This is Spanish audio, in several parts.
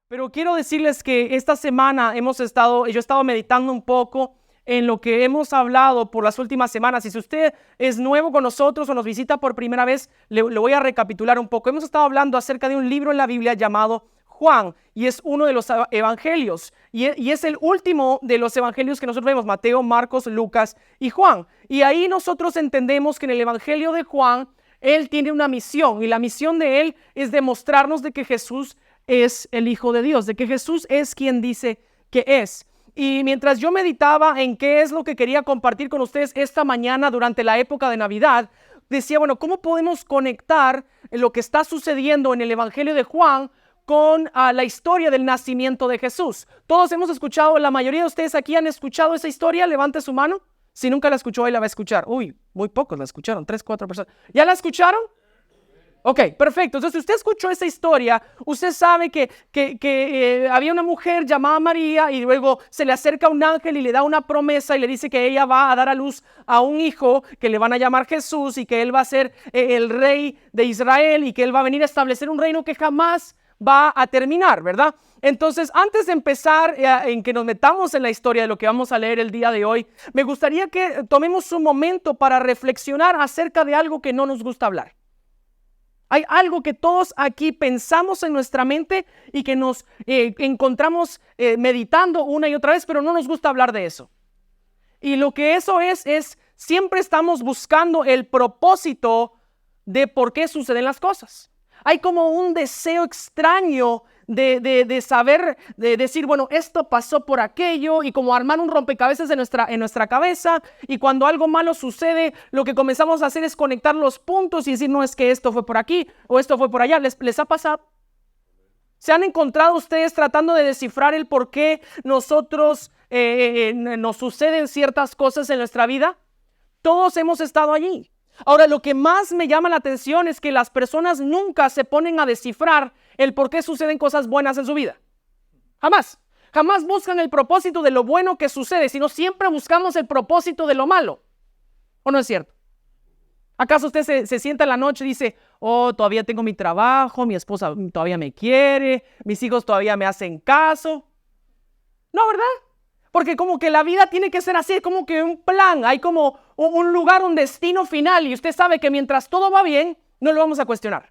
Pero quiero decirles que esta semana yo he estado meditando un poco en lo que hemos hablado por las últimas semanas. Y si usted es nuevo con nosotros o nos visita por primera vez, le voy a recapitular un poco. Hemos estado hablando acerca de un libro en la Biblia llamado Juan, y es uno de los evangelios, y es el último de los evangelios que nosotros vemos: Mateo, Marcos, Lucas y Juan. Y ahí nosotros entendemos que en el evangelio de Juan, él tiene una misión, y la misión de él es demostrarnos de que Jesús es el Hijo de Dios, de que Jesús es quien dice que es. Y mientras yo meditaba en qué es lo que quería compartir con ustedes esta mañana durante la época de Navidad, decía, bueno, ¿cómo podemos conectar lo que está sucediendo en el evangelio de Juan con la historia del nacimiento de Jesús? Todos hemos escuchado, la mayoría de ustedes aquí han escuchado esa historia. Levante su mano si nunca la escuchó, hoy la va a escuchar. Uy, muy pocos la escucharon, 3, 4 personas. ¿Ya la escucharon? Ok, perfecto. Entonces, si usted escuchó esa historia, usted sabe que había una mujer llamada María, y luego se le acerca un ángel y le da una promesa y le dice que ella va a dar a luz a un hijo que le van a llamar Jesús, y que él va a ser el rey de Israel, y que él va a venir a establecer un reino que jamás va a terminar, ¿verdad? Entonces, antes de empezar en que nos metamos en la historia de lo que vamos a leer el día de hoy, me gustaría que tomemos un momento para reflexionar acerca de algo que no nos gusta hablar. Hay algo que todos aquí pensamos en nuestra mente y que nos encontramos meditando una y otra vez, pero no nos gusta hablar de eso. Y lo que eso es siempre estamos buscando el propósito de por qué suceden las cosas. Hay como un deseo extraño de saber, de decir, bueno, esto pasó por aquello, y como armar un rompecabezas en nuestra cabeza, y cuando algo malo sucede, lo que comenzamos a hacer es conectar los puntos y decir, no, es que esto fue por aquí o esto fue por allá. ¿Les ha pasado? ¿Se han encontrado ustedes tratando de descifrar el por qué nos suceden ciertas cosas en nuestra vida? Todos hemos estado allí. Ahora, lo que más me llama la atención es que las personas nunca se ponen a descifrar el por qué suceden cosas buenas en su vida. Jamás buscan el propósito de lo bueno que sucede, sino siempre buscamos el propósito de lo malo. ¿O no es cierto? ¿Acaso usted se sienta en la noche y dice, oh, todavía tengo mi trabajo, mi esposa todavía me quiere, mis hijos todavía me hacen caso? No, ¿verdad? Porque como que la vida tiene que ser así, como que un plan, hay como un lugar, un destino final, y usted sabe que mientras todo va bien, no lo vamos a cuestionar.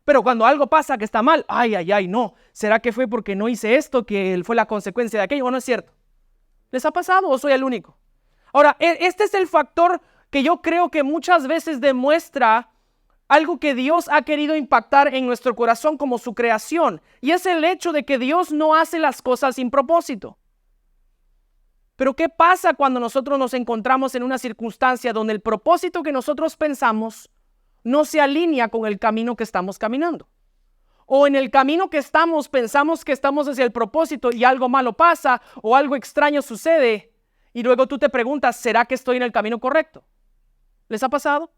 Pero cuando algo pasa que está mal, ay, no, ¿será que fue porque no hice esto, que fue la consecuencia de aquello? ¿O no es cierto? ¿Les ha pasado o soy el único? Ahora, este es el factor que yo creo que muchas veces demuestra algo que Dios ha querido impactar en nuestro corazón como su creación, y es el hecho de que Dios no hace las cosas sin propósito. Pero ¿qué pasa cuando nosotros nos encontramos en una circunstancia donde el propósito que nosotros pensamos no se alinea con el camino que estamos caminando? O en el camino que estamos, pensamos que estamos hacia el propósito y algo malo pasa o algo extraño sucede, y luego tú te preguntas, ¿será que estoy en el camino correcto? ¿Les ha pasado?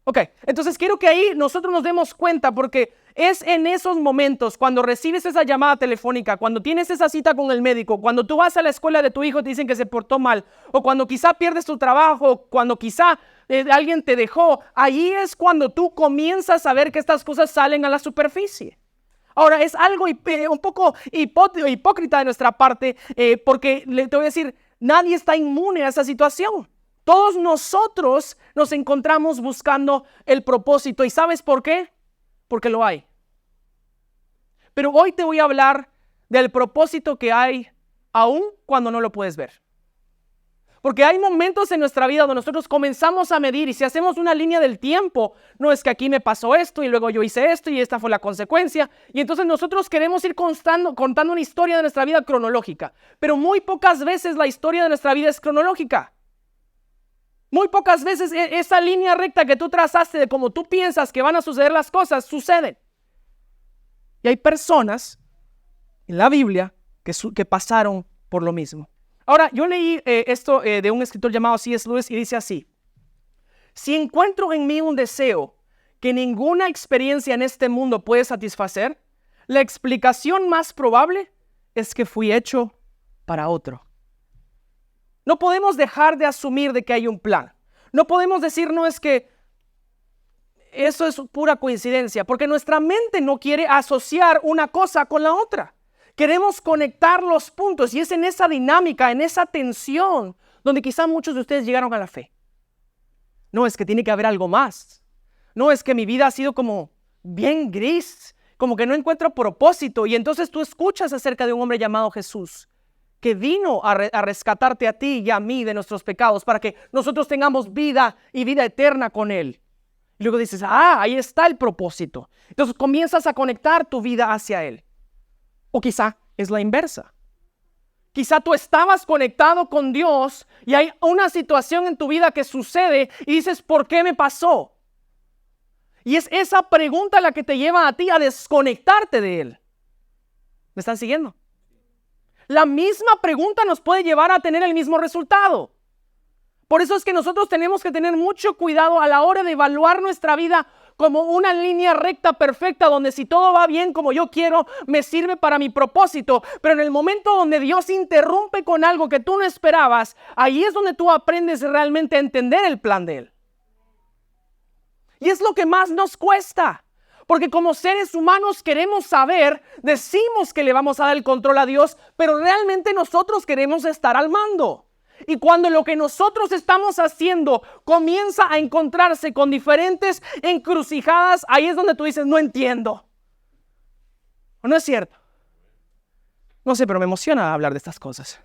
Ok, entonces quiero que ahí nosotros nos demos cuenta, porque es en esos momentos, cuando recibes esa llamada telefónica, cuando tienes esa cita con el médico, cuando tú vas a la escuela de tu hijo y te dicen que se portó mal, o cuando quizá pierdes tu trabajo, cuando quizá alguien te dejó, ahí es cuando tú comienzas a ver que estas cosas salen a la superficie. Ahora, es algo un poco hipócrita de nuestra parte, porque te voy a decir, nadie está inmune a esa situación. Todos nosotros nos encontramos buscando el propósito. ¿Y sabes por qué? Porque lo hay. Pero hoy te voy a hablar del propósito que hay aún cuando no lo puedes ver. Porque hay momentos en nuestra vida donde nosotros comenzamos a medir, y si hacemos una línea del tiempo, no es que aquí me pasó esto y luego yo hice esto y esta fue la consecuencia, y entonces nosotros queremos ir contando una historia de nuestra vida cronológica, pero muy pocas veces la historia de nuestra vida es cronológica. Muy pocas veces esa línea recta que tú trazaste de cómo tú piensas que van a suceder las cosas, suceden. Y hay personas en la Biblia que pasaron por lo mismo. Ahora, yo leí esto de un escritor llamado C.S. Lewis, y dice así: si encuentro en mí un deseo que ninguna experiencia en este mundo puede satisfacer, la explicación más probable es que fui hecho para otro. No podemos dejar de asumir de que hay un plan. No podemos decir, no, es que eso es pura coincidencia, porque nuestra mente no quiere asociar una cosa con la otra. Queremos conectar los puntos y es en esa dinámica, en esa tensión, donde quizá muchos de ustedes llegaron a la fe. No, es que tiene que haber algo más. No, es que mi vida ha sido como bien gris, como que no encuentro propósito. Y entonces tú escuchas acerca de un hombre llamado Jesús, que vino a rescatarte a ti y a mí de nuestros pecados para que nosotros tengamos vida y vida eterna con Él. Y luego dices, ahí está el propósito. Entonces comienzas a conectar tu vida hacia Él. O quizá es la inversa. Quizá tú estabas conectado con Dios y hay una situación en tu vida que sucede y dices, ¿por qué me pasó? Y es esa pregunta la que te lleva a ti a desconectarte de Él. ¿Me están siguiendo? La misma pregunta nos puede llevar a tener el mismo resultado. Por eso es que nosotros tenemos que tener mucho cuidado a la hora de evaluar nuestra vida como una línea recta perfecta donde si todo va bien como yo quiero, me sirve para mi propósito. Pero en el momento donde Dios interrumpe con algo que tú no esperabas, ahí es donde tú aprendes realmente a entender el plan de Él. Y es lo que más nos cuesta. Porque como seres humanos queremos saber, decimos que le vamos a dar el control a Dios, pero realmente nosotros queremos estar al mando. Y cuando lo que nosotros estamos haciendo comienza a encontrarse con diferentes encrucijadas, ahí es donde tú dices, no entiendo. ¿O no es cierto? No sé, pero me emociona hablar de estas cosas.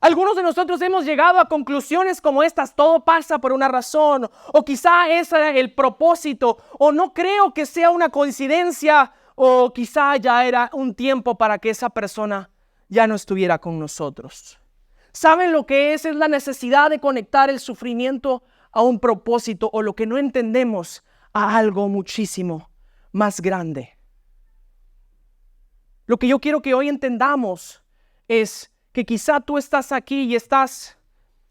Algunos de nosotros hemos llegado a conclusiones como estas, todo pasa por una razón, o quizá ese era el propósito, o no creo que sea una coincidencia, o quizá ya era un tiempo para que esa persona ya no estuviera con nosotros. ¿Saben lo que es? Es la necesidad de conectar el sufrimiento a un propósito o lo que no entendemos a algo muchísimo más grande. Lo que yo quiero que hoy entendamos es que quizá tú estás aquí y estás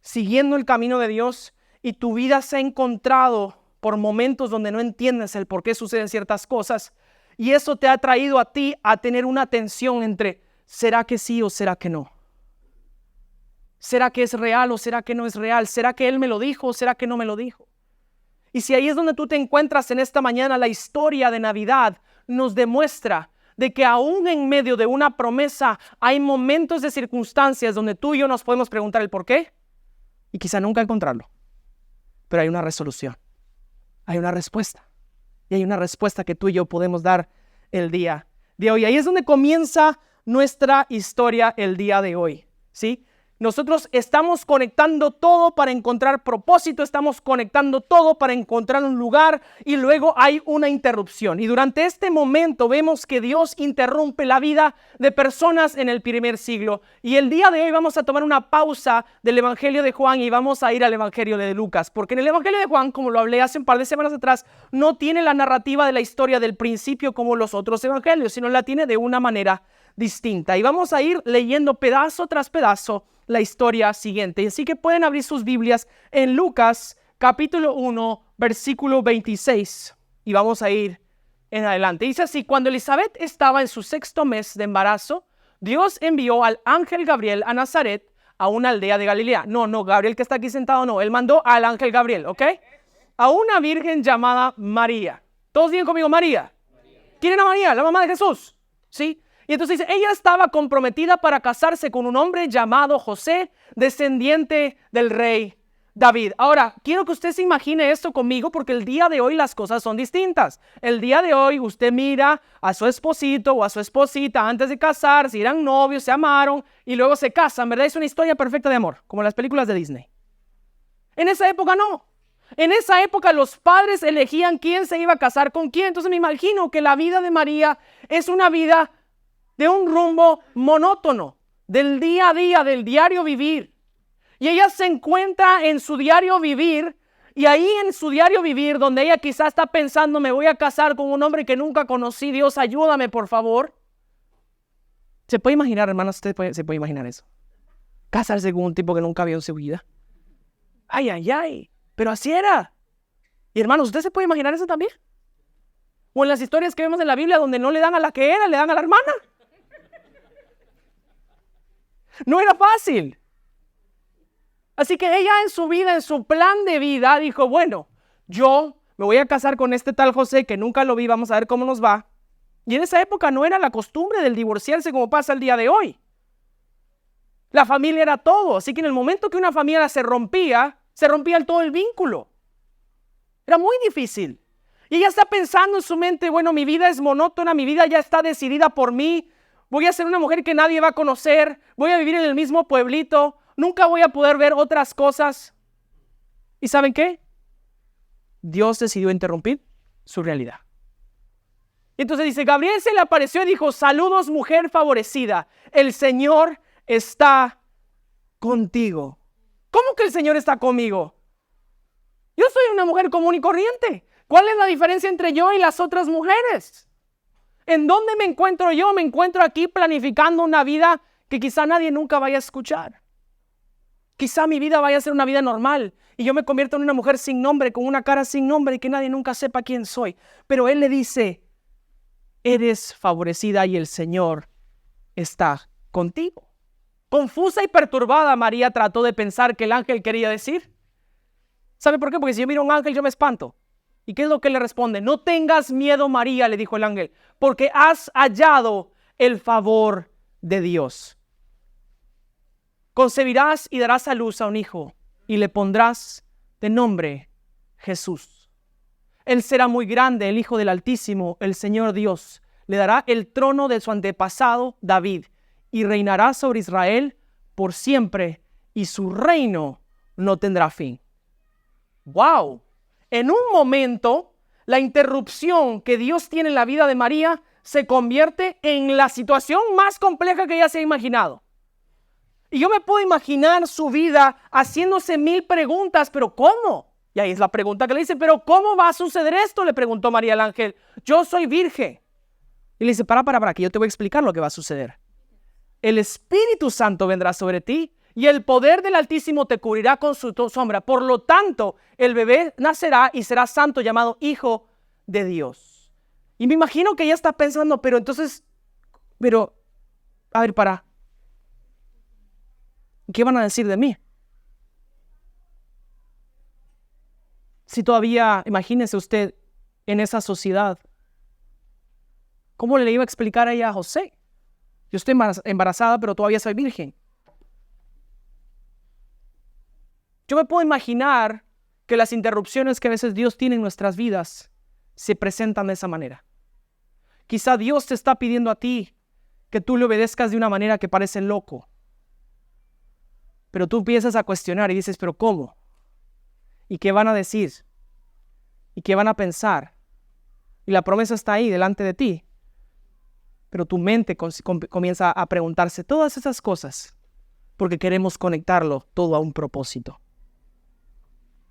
siguiendo el camino de Dios y tu vida se ha encontrado por momentos donde no entiendes el por qué suceden ciertas cosas y eso te ha traído a ti a tener una tensión entre ¿será que sí o será que no? ¿Será que es real o será que no es real? ¿Será que Él me lo dijo o será que no me lo dijo? Y si ahí es donde tú te encuentras en esta mañana, la historia de Navidad nos demuestra de que aún en medio de una promesa hay momentos de circunstancias donde tú y yo nos podemos preguntar el por qué y quizá nunca encontrarlo. Pero hay una resolución, hay una respuesta y hay una respuesta que tú y yo podemos dar el día de hoy. Ahí es donde comienza nuestra historia el día de hoy, ¿sí? Nosotros estamos conectando todo para encontrar propósito, estamos conectando todo para encontrar un lugar y luego hay una interrupción. Y durante este momento vemos que Dios interrumpe la vida de personas en el primer siglo. Y el día de hoy vamos a tomar una pausa del Evangelio de Juan y vamos a ir al Evangelio de Lucas. Porque en el Evangelio de Juan, como lo hablé hace un par de semanas atrás, no tiene la narrativa de la historia del principio como los otros evangelios, sino la tiene de una manera distinta. Y vamos a ir leyendo pedazo tras pedazo la historia siguiente. Así que pueden abrir sus Biblias en Lucas capítulo 1 versículo 26 y vamos a ir en adelante. Dice así: cuando Elizabeth estaba en su 6º mes de embarazo, Dios envió al ángel Gabriel a Nazaret, a una aldea de Galilea. No, Gabriel que está aquí sentado no, él mandó al ángel Gabriel, ¿ok? A una virgen llamada María. ¿Todos digan conmigo María? ¿Quién era María? La mamá de Jesús, ¿sí? Y entonces dice, ella estaba comprometida para casarse con un hombre llamado José, descendiente del rey David. Ahora, quiero que usted se imagine esto conmigo porque el día de hoy las cosas son distintas. El día de hoy usted mira a su esposito o a su esposita antes de casarse, eran novios, se amaron y luego se casan, ¿verdad? Es una historia perfecta de amor, como las películas de Disney. En esa época no. En esa época los padres elegían quién se iba a casar con quién. Entonces me imagino que la vida de María es una vida de un rumbo monótono, del día a día, del diario vivir. Y ella se encuentra en su diario vivir, y ahí en su diario vivir, donde ella quizás está pensando, me voy a casar con un hombre que nunca conocí, Dios ayúdame por favor. ¿Se puede imaginar, hermanos? ¿Usted se puede imaginar eso? Casarse con un tipo que nunca vio en su vida. Ay, pero así era. Y hermanos, ¿usted se puede imaginar eso también? O en las historias que vemos en la Biblia donde no le dan a la que era, le dan a la hermana. No era fácil. Así que ella en su vida, en su plan de vida, dijo, bueno, yo me voy a casar con este tal José que nunca lo vi, vamos a ver cómo nos va. Y en esa época no era la costumbre del divorciarse como pasa el día de hoy. La familia era todo, así que en el momento que una familia se rompía todo el vínculo. Era muy difícil. Y ella está pensando en su mente, bueno, mi vida es monótona, mi vida ya está decidida por mí. Voy a ser una mujer que nadie va a conocer, voy a vivir en el mismo pueblito, nunca voy a poder ver otras cosas. ¿Y saben qué? Dios decidió interrumpir su realidad. Y entonces dice, Gabriel se le apareció y dijo, saludos mujer favorecida, el Señor está contigo. ¿Cómo que el Señor está conmigo? Yo soy una mujer común y corriente. ¿Cuál es la diferencia entre yo y las otras mujeres? ¿En dónde me encuentro yo? Me encuentro aquí planificando una vida que quizá nadie nunca vaya a escuchar. Quizá mi vida vaya a ser una vida normal y yo me convierto en una mujer sin nombre, con una cara sin nombre y que nadie nunca sepa quién soy. Pero él le dice, eres favorecida y el Señor está contigo. Confusa y perturbada, María trató de pensar que el ángel quería decir. ¿Sabe por qué? Porque si yo miro a un ángel yo me espanto. ¿Y qué es lo que le responde? No tengas miedo, María, le dijo el ángel, porque has hallado el favor de Dios. Concebirás y darás a luz a un hijo y le pondrás de nombre Jesús. Él será muy grande, el Hijo del Altísimo, el Señor Dios. Le dará el trono de su antepasado David y reinará sobre Israel por siempre y su reino no tendrá fin. ¡Wow! En un momento, la interrupción que Dios tiene en la vida de María se convierte en la situación más compleja que ella se ha imaginado. Y yo me puedo imaginar su vida haciéndose 1000 preguntas, pero ¿cómo? Y ahí es la pregunta que le dice, pero ¿cómo va a suceder esto? Le preguntó María al ángel. Yo soy virgen. Y le dice, para, que yo te voy a explicar lo que va a suceder. El Espíritu Santo vendrá sobre ti y el poder del Altísimo te cubrirá con su sombra. Por lo tanto, el bebé nacerá y será santo, llamado Hijo de Dios. Y me imagino que ella está pensando, a ver, ¿qué van a decir de mí? Si todavía, imagínese usted en esa sociedad, ¿cómo le iba a explicar a ella a José? Yo estoy embarazada, pero todavía soy virgen. Yo me puedo imaginar que las interrupciones que a veces Dios tiene en nuestras vidas se presentan de esa manera. Quizá Dios te está pidiendo a ti que tú le obedezcas de una manera que parece loco. Pero tú empiezas a cuestionar y dices, ¿pero cómo? ¿Y qué van a decir? ¿Y qué van a pensar? Y la promesa está ahí delante de ti. Pero tu mente comienza a preguntarse todas esas cosas porque queremos conectarlo todo a un propósito.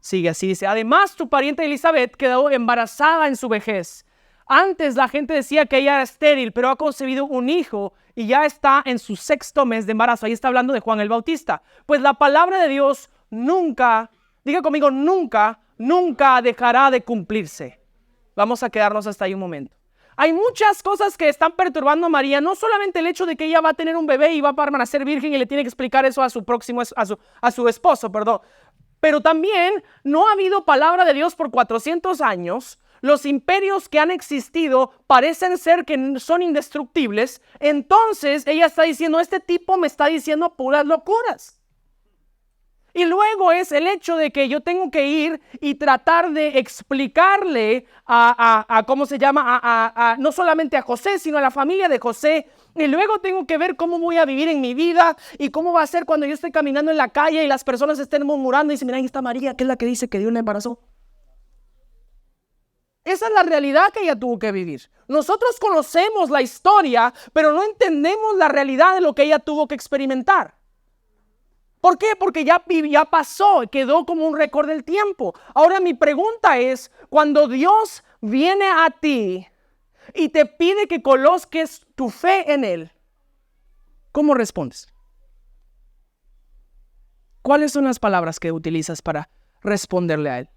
Sigue así, dice, además tu pariente Elizabeth quedó embarazada en su vejez. Antes la gente decía que ella era estéril, pero ha concebido un hijo y ya está en su 6º mes de embarazo. Ahí está hablando de Juan el Bautista. Pues la palabra de Dios nunca, diga conmigo, nunca dejará de cumplirse. Vamos a quedarnos hasta ahí un momento. Hay muchas cosas que están perturbando a María, no solamente el hecho de que ella va a tener un bebé y va a permanecer virgen y le tiene que explicar eso a su esposo, pero también no ha habido palabra de Dios por 400 años. Los imperios que han existido parecen ser que son indestructibles. Entonces ella está diciendo, este tipo me está diciendo puras locuras. Y luego es el hecho de que yo tengo que ir y tratar de explicarle no solamente a José, sino a la familia de José. Y luego tengo que ver cómo voy a vivir en mi vida y cómo va a ser cuando yo esté caminando en la calle y las personas estén murmurando y dicen, mira, ahí está María, que es la que dice que Dios la embarazó. Esa es la realidad que ella tuvo que vivir. Nosotros conocemos la historia, pero no entendemos la realidad de lo que ella tuvo que experimentar. ¿Por qué? Porque ya pasó, quedó como un récord del tiempo. Ahora mi pregunta es, cuando Dios viene a ti y te pide que coloques tu fe en Él, ¿cómo respondes? ¿Cuáles son las palabras que utilizas para responderle a Él?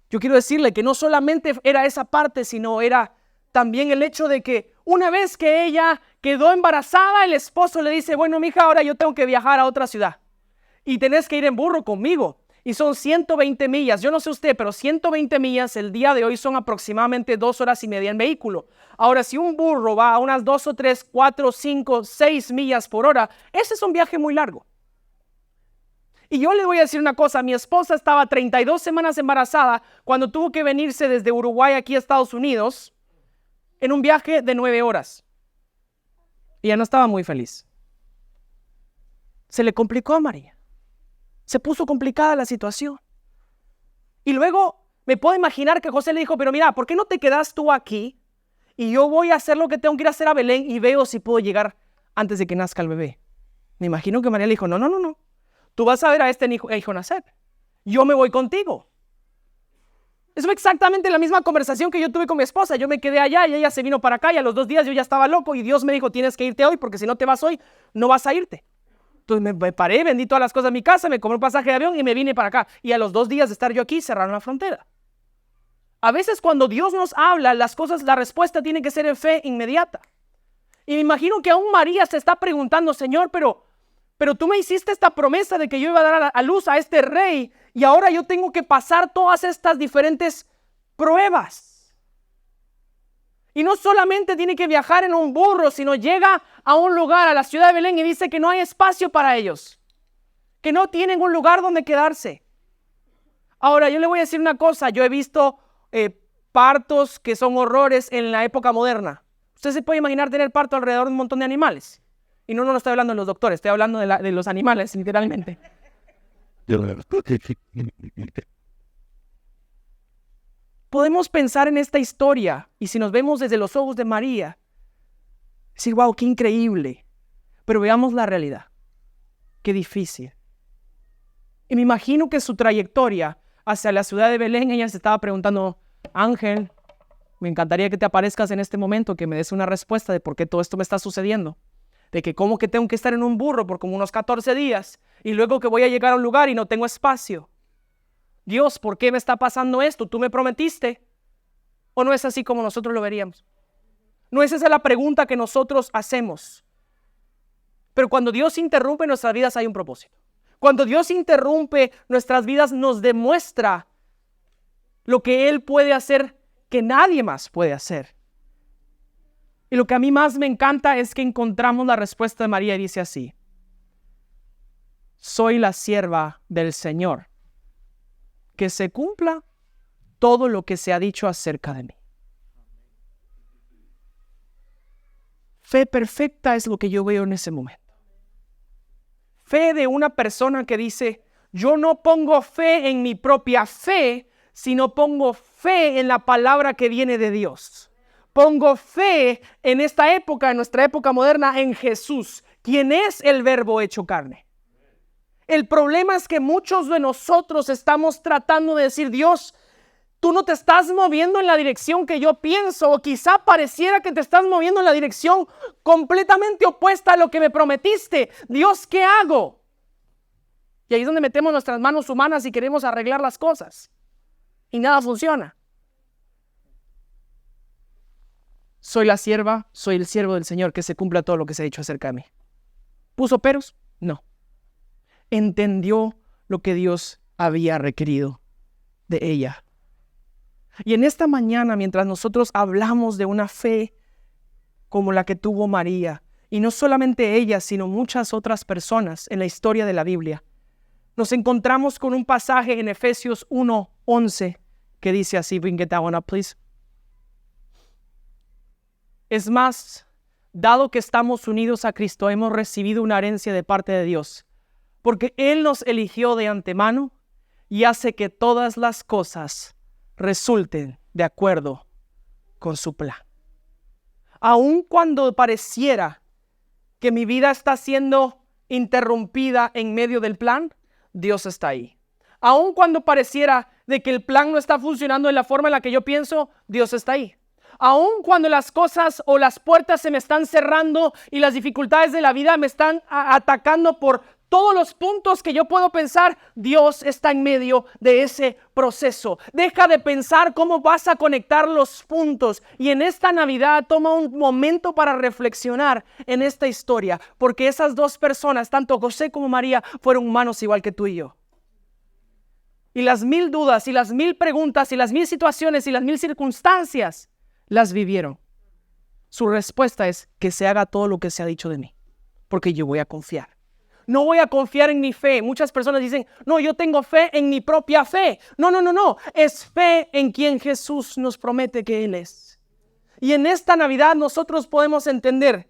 Yo quiero decirle que no solamente era esa parte, sino era también el hecho de que una vez que ella quedó embarazada, el esposo le dice, bueno, mija, ahora yo tengo que viajar a otra ciudad y tenés que ir en burro conmigo. y son 120 millas. Yo no sé usted, pero 120 millas el día de hoy son aproximadamente 2 horas y media en vehículo. Ahora, si un burro va a unas 2 o 3, 4, 5, 6 millas por hora, ese es un viaje muy largo. Y yo le voy a decir una cosa, mi esposa estaba 32 semanas embarazada cuando tuvo que venirse desde Uruguay aquí a Estados Unidos en un viaje de 9 horas. Y ella no estaba muy feliz. Se le complicó a María. Se puso complicada la situación. Y luego me puedo imaginar que José le dijo, pero mira, ¿por qué no te quedas tú aquí? Y yo voy a hacer lo que tengo que ir a hacer a Belén y veo si puedo llegar antes de que nazca el bebé. Me imagino que María le dijo, no. Tú vas a ver a este hijo nacer. Yo me voy contigo. Eso fue exactamente la misma conversación que yo tuve con mi esposa. Yo me quedé allá y ella se vino para acá y a los 2 días yo ya estaba loco y Dios me dijo, tienes que irte hoy porque si no te vas hoy, no vas a irte. Entonces me paré, vendí todas las cosas de mi casa, me compré un pasaje de avión y me vine para acá. Y a los 2 días de estar yo aquí, cerraron la frontera. A veces cuando Dios nos habla, las cosas, la respuesta tiene que ser en fe inmediata. Y me imagino que aún María se está preguntando, Señor, pero tú me hiciste esta promesa de que yo iba a dar a luz a este rey y ahora yo tengo que pasar todas estas diferentes pruebas. Y no solamente tiene que viajar en un burro, sino llega a un lugar, a la ciudad de Belén, y dice que no hay espacio para ellos, que no tienen un lugar donde quedarse. Ahora, yo le voy a decir una cosa, yo he visto partos que son horrores en la época moderna. Usted se puede imaginar tener parto alrededor de un montón de animales. Y no estoy hablando de los doctores, estoy hablando de los animales, literalmente. Podemos pensar en esta historia y si nos vemos desde los ojos de María, decir, wow, qué increíble. Pero veamos la realidad. Qué difícil. Y me imagino que su trayectoria hacia la ciudad de Belén, ella se estaba preguntando, Ángel, me encantaría que te aparezcas en este momento, que me des una respuesta de por qué todo esto me está sucediendo. De que cómo que tengo que estar en un burro por como unos 14 días y luego que voy a llegar a un lugar y no tengo espacio. Dios, ¿por qué me está pasando esto? ¿Tú me prometiste? ¿O no es así como nosotros lo veríamos? No es esa la pregunta que nosotros hacemos. Pero cuando Dios interrumpe nuestras vidas hay un propósito. Cuando Dios interrumpe nuestras vidas nos demuestra lo que Él puede hacer que nadie más puede hacer. Y lo que a mí más me encanta es que encontramos la respuesta de María y dice así: soy la sierva del Señor, que se cumpla todo lo que se ha dicho acerca de mí. Fe perfecta es lo que yo veo en ese momento. Fe de una persona que dice, yo no pongo fe en mi propia fe, sino pongo fe en la palabra que viene de Dios. Pongo fe en esta época, en nuestra época moderna, en Jesús, quien es el Verbo hecho carne. El problema es que muchos de nosotros estamos tratando de decir, Dios, tú no te estás moviendo en la dirección que yo pienso, o quizá pareciera que te estás moviendo en la dirección completamente opuesta a lo que me prometiste. Dios, ¿qué hago? Y ahí es donde metemos nuestras manos humanas y queremos arreglar las cosas. Y nada funciona. Soy la sierva, soy el siervo del Señor, que se cumpla todo lo que se ha dicho acerca de mí. ¿Puso peros? No. Entendió lo que Dios había requerido de ella. Y en esta mañana, mientras nosotros hablamos de una fe como la que tuvo María, y no solamente ella, sino muchas otras personas en la historia de la Biblia, nos encontramos con un pasaje en Efesios 1:11 que dice así, bring it down up, please. Es más, dado que estamos unidos a Cristo, hemos recibido una herencia de parte de Dios, porque Él nos eligió de antemano y hace que todas las cosas resulten de acuerdo con su plan. Aun cuando pareciera que mi vida está siendo interrumpida en medio del plan, Dios está ahí. Aun cuando pareciera de que el plan no está funcionando en la forma en la que yo pienso, Dios está ahí. Aun cuando las cosas o las puertas se me están cerrando y las dificultades de la vida me están atacando por todos los puntos que yo puedo pensar, Dios está en medio de ese proceso. Deja de pensar cómo vas a conectar los puntos y en esta Navidad toma un momento para reflexionar en esta historia, porque esas dos personas, tanto José como María, fueron humanos igual que tú y yo. y las 1000 dudas y las 1000 preguntas y las 1000 situaciones y las 1000 circunstancias las vivieron. Su respuesta es que se haga todo lo que se ha dicho de mí, porque yo voy a confiar. No voy a confiar en mi fe. Muchas personas dicen, no, yo tengo fe en mi propia fe. No. Es fe en quien Jesús nos promete que Él es. Y en esta Navidad nosotros podemos entender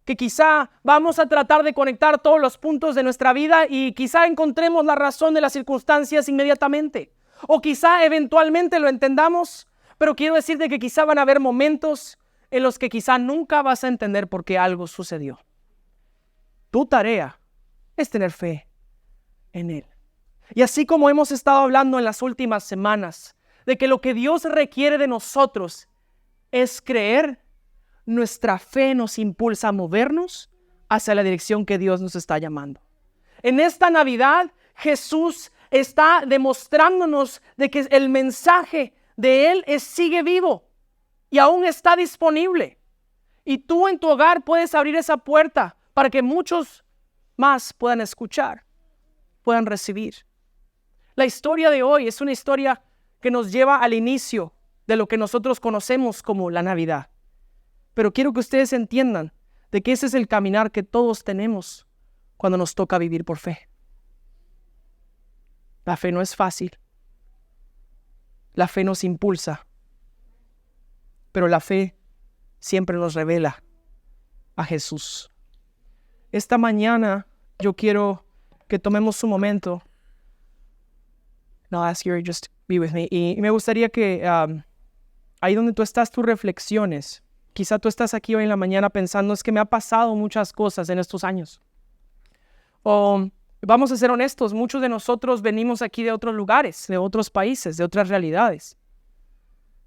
que quizá vamos a tratar de conectar todos los puntos de nuestra vida y quizá encontremos la razón de las circunstancias inmediatamente. O quizá eventualmente lo entendamos, pero quiero decirte que quizá van a haber momentos en los que quizá nunca vas a entender por qué algo sucedió. Tu tarea es tener fe en Él. Y así como hemos estado hablando en las últimas semanas, de que lo que Dios requiere de nosotros es creer, nuestra fe nos impulsa a movernos hacia la dirección que Dios nos está llamando. En esta Navidad, Jesús está demostrándonos de que el mensaje de Él sigue vivo y aún está disponible. Y tú en tu hogar puedes abrir esa puerta para que muchos más puedan escuchar, puedan recibir. La historia de hoy es una historia que nos lleva al inicio de lo que nosotros conocemos como la Navidad. Pero quiero que ustedes entiendan de que ese es el caminar que todos tenemos cuando nos toca vivir por fe. La fe no es fácil. La fe nos impulsa. Pero la fe siempre nos revela a Jesús. Esta mañana yo quiero que tomemos un momento. No, ask you just be with me. Y me gustaría que ahí donde tú estás, tú reflexiones. Quizá tú estás aquí hoy en la mañana pensando, es que me ha pasado muchas cosas en estos años. O vamos a ser honestos, muchos de nosotros venimos aquí de otros lugares, de otros países, de otras realidades.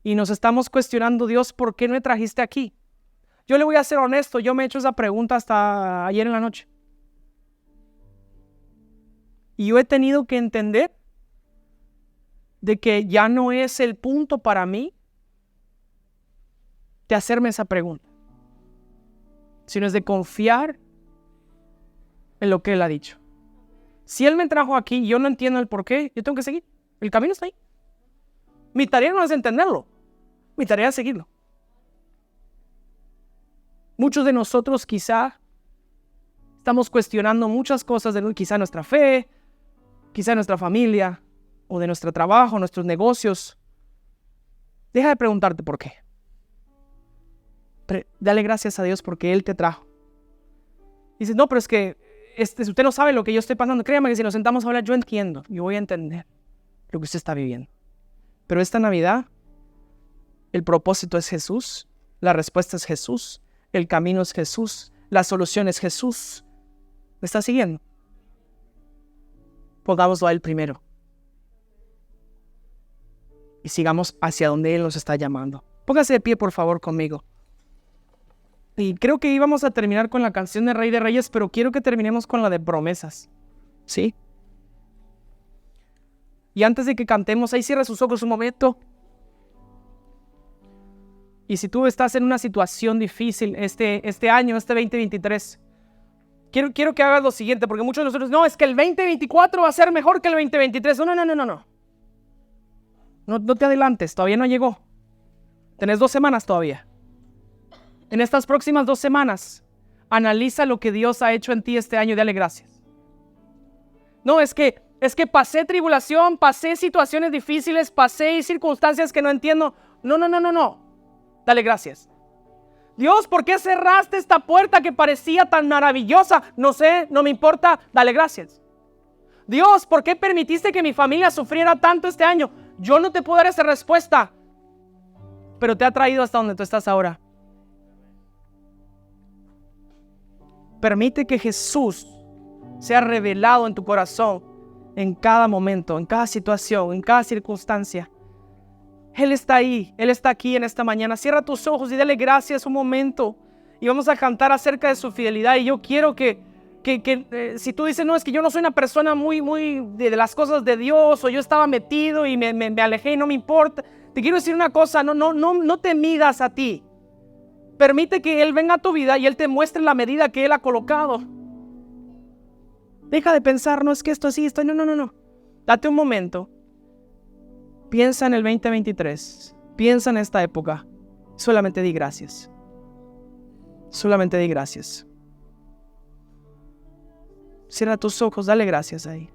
Y nos estamos cuestionando, Dios, ¿por qué me trajiste aquí? Yo le voy a ser honesto, yo me he hecho esa pregunta hasta ayer en la noche. Y yo he tenido que entender de que ya no es el punto para mí de hacerme esa pregunta, sino es de confiar en lo que Él ha dicho. Si Él me trajo aquí y yo no entiendo el por qué, yo tengo que seguir. El camino está ahí. Mi tarea no es entenderlo, mi tarea es seguirlo. Muchos de nosotros quizá estamos cuestionando muchas cosas de quizá nuestra fe, quizá nuestra familia, o de nuestro trabajo, nuestros negocios. Deja de preguntarte por qué. Dale gracias a Dios porque Él te trajo. Dices, no, pero es que usted no sabe lo que yo estoy pasando. Créame que si nos sentamos a hablar, yo entiendo. Yo voy a entender lo que usted está viviendo. Pero esta Navidad, el propósito es Jesús, la respuesta es Jesús, el camino es Jesús, la solución es Jesús. ¿Me está siguiendo? Pongámoslo a Él primero. Y sigamos hacia donde Él nos está llamando. Póngase de pie, por favor, conmigo. Y creo que íbamos a terminar con la canción de Rey de Reyes, pero quiero que terminemos con la de promesas. ¿Sí? Y antes de que cantemos, ahí cierra sus ojos un momento. Y si tú estás en una situación difícil este año, este 2023, quiero que hagas lo siguiente, porque muchos de nosotros, no, es que el 2024 va a ser mejor que el 2023. No. No te adelantes, todavía no llegó. Tenés 2 semanas todavía. En estas próximas 2 semanas, analiza lo que Dios ha hecho en ti este año y dale gracias. No, es que pasé tribulación, pasé situaciones difíciles, pasé circunstancias que no entiendo. No. Dale gracias. Dios, ¿por qué cerraste esta puerta que parecía tan maravillosa? No sé, no me importa, dale gracias. Dios, ¿por qué permitiste que mi familia sufriera tanto este año? Yo no te puedo dar esa respuesta, pero te ha traído hasta donde tú estás ahora. Permite que Jesús sea revelado en tu corazón en cada momento, en cada situación, en cada circunstancia. Él está ahí, Él está aquí en esta mañana. Cierra tus ojos y dale gracias un momento. Y vamos a cantar acerca de su fidelidad. Y yo quiero que si tú dices, no, es que yo no soy una persona muy de las cosas de Dios, o yo estaba metido y me alejé y no me importa. Te quiero decir una cosa, no te midas a ti. Permite que Él venga a tu vida y Él te muestre la medida que Él ha colocado. Deja de pensar, no es que esto así, esto no. Date un momento piensa en el 2023, piensa en esta época, solamente di gracias. Solamente di gracias. Cierra tus ojos, dale gracias ahí.